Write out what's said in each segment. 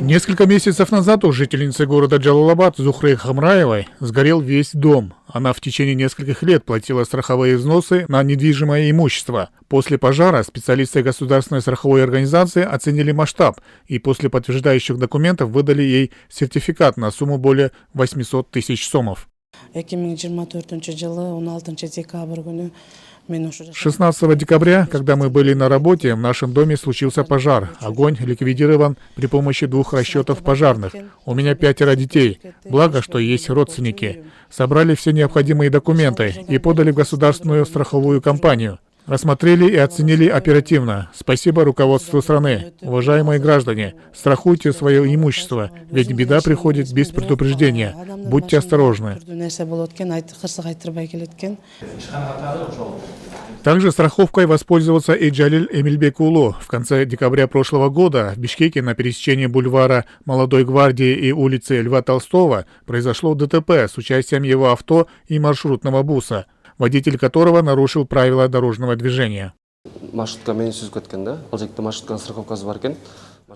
Несколько месяцев назад у жительницы города Джалалабад Зухры Хамраевой сгорел весь дом. Она в течение нескольких лет платила страховые взносы на недвижимое имущество. После пожара специалисты государственной страховой организации оценили масштаб и после подтверждающих документов выдали ей сертификат на сумму более 800 тысяч сомов. 16 декабря, когда мы были на работе, в нашем доме случился пожар. Огонь ликвидирован при помощи 2 расчетов пожарных. У меня 5 детей. Благо, что есть родственники. Собрали все необходимые документы и подали в государственную страховую компанию. Рассмотрели и оценили оперативно. Спасибо руководству страны. Уважаемые граждане, страхуйте свое имущество, ведь беда приходит без предупреждения. Будьте осторожны. Также страховкой воспользовался и Джалиль Эмильбекулу. В конце декабря прошлого года в Бишкеке на пересечении бульвара Молодой гвардии и улицы Льва Толстого произошло ДТП с участием его авто и маршрутного буса, водитель которого нарушил правила дорожного движения.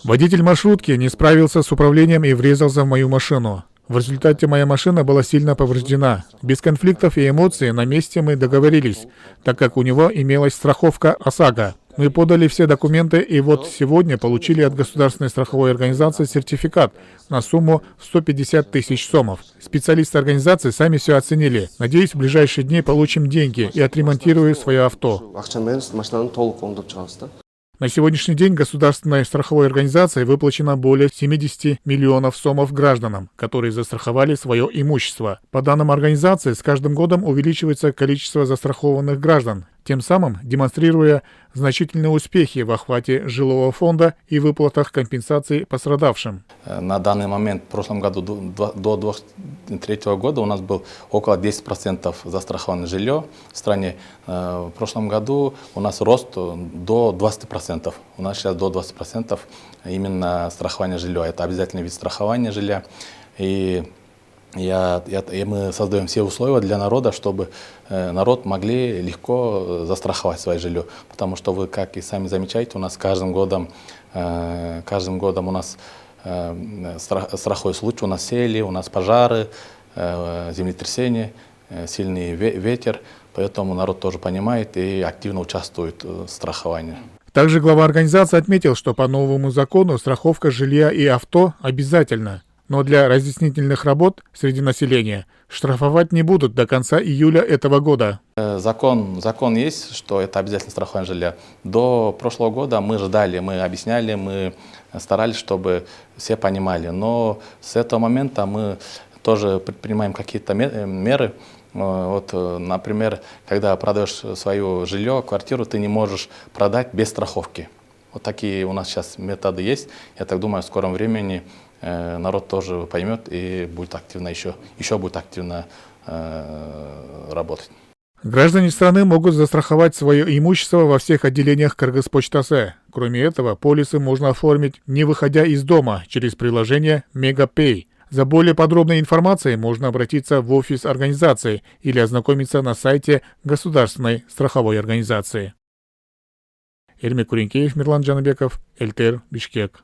Водитель маршрутки не справился с управлением и врезался в мою машину. В результате моя машина была сильно повреждена. Без конфликтов и эмоций на месте мы договорились, так как у него имелась страховка ОСАГО. Мы подали все документы и вот сегодня получили от государственной страховой организации сертификат на сумму 150 тысяч сомов. Специалисты организации сами все оценили. Надеюсь, в ближайшие дни получим деньги и отремонтирую свое авто. На сегодняшний день государственной страховой организацией выплачено более 70 миллионов сомов гражданам, которые застраховали свое имущество. По данным организации, с каждым годом увеличивается количество застрахованных граждан, тем самым демонстрируя значительные успехи в охвате жилого фонда и выплатах компенсаций пострадавшим. На данный момент, в прошлом году, до 2023 года у нас был около 10% застрахованное жилье в стране. В прошлом году у нас рост до 20%. У нас сейчас до 20% именно страхование жилья. Это обязательный вид страхования жилья. И мы создаем все условия для народа, чтобы народ могли легко застраховать свое жилье. Потому что вы, как и сами замечаете, у нас каждым годом у нас страховой случай, у нас сели, у нас пожары, землетрясения, сильный ветер. Поэтому народ тоже понимает и активно участвует в страховании. Также глава организации отметил, что по новому закону страховка жилья и авто обязательна. Но для разъяснительных работ среди населения штрафовать не будут до конца июля этого года. Закон есть, что это обязательно страхование жилья. До прошлого года мы ждали, мы объясняли, мы старались, чтобы все понимали. Но с этого момента мы тоже предпринимаем какие-то меры. Вот, например, когда продаешь свое жилье, квартиру, ты не можешь продать без страховки. Вот такие у нас сейчас методы есть. Я так думаю, в скором времени народ тоже поймет и будет активно еще будет активно работать. Граждане страны могут застраховать свое имущество во всех отделениях Кыргызпочтасы. Кроме этого, полисы можно оформить, не выходя из дома, через приложение Мегапэй. За более подробной информацией можно обратиться в офис организации или ознакомиться на сайте Государственной страховой организации. Эрмек Куренкеев, Мирлан Джанабеков, ЛТР, Бишкек.